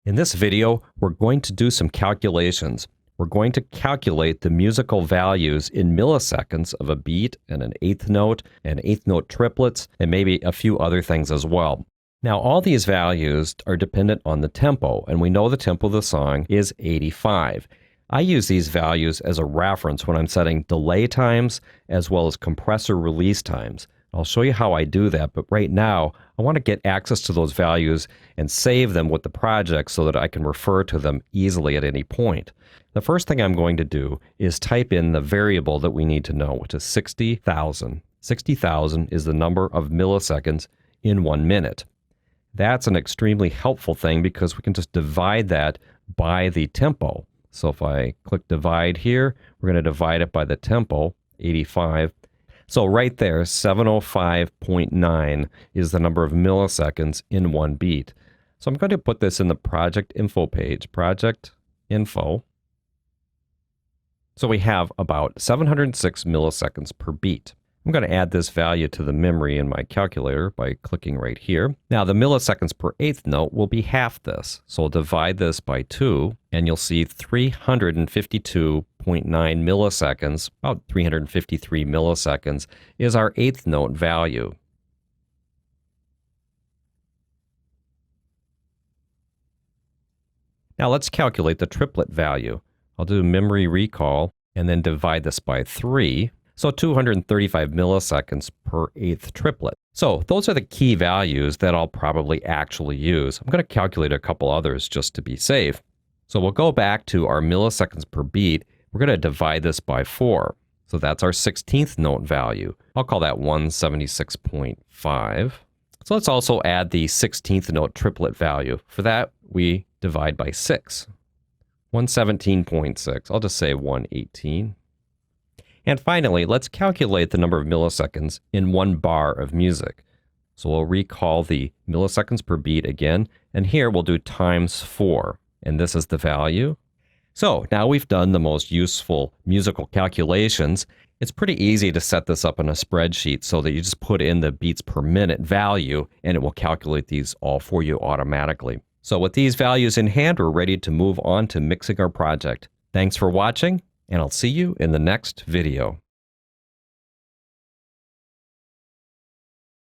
In this video, we're going to do some calculations. We're going to calculate the musical values in milliseconds of a beat and an eighth note triplets, and maybe a few other things as well. Now, all these values are dependent on the tempo, and we know the tempo of the song is 85. I use these values as a reference when I'm setting delay times as well as compressor release times. I'll show you how I do that, but right now I want to get access to those values and save them with the project so that I can refer to them easily at any point. The first thing I'm going to do is type in the variable that we need to know, which is 60,000. 60,000 is the number of milliseconds in 1 minute. That's an extremely helpful thing because we can just divide that by the tempo. So if I click divide here, we're going to divide it by the tempo, 85. So right there, 705.9 is the number of milliseconds in one beat. So I'm going to put this in the project info page, project info. So we have about 706 milliseconds per beat. I'm going to add this value to the memory in my calculator by clicking right here. Now the milliseconds per eighth note will be half this. So I'll divide this by 2 and you'll see 352.9 milliseconds, about 353 milliseconds, is our eighth note value. Now let's calculate the triplet value. I'll do memory recall and then divide this by 3. So 235 milliseconds per eighth triplet. So those are the key values that I'll probably actually use. I'm going to calculate a couple others just to be safe. So we'll go back to our milliseconds per beat. We're going to divide this by 4. So that's our 16th note value. I'll call that 176.5. So let's also add the 16th note triplet value. For that, we divide by 6. 117.6. I'll just say 118. And finally, let's calculate the number of milliseconds in 1 bar of music. So we'll recall the milliseconds per beat again, and here we'll do times 4, and this is the value. So now we've done the most useful musical calculations. It's pretty easy to set this up in a spreadsheet so that you just put in the beats per minute value, and it will calculate these all for you automatically. So with these values in hand, we're ready to move on to mixing our project. Thanks for watching, and I'll see you in the next video.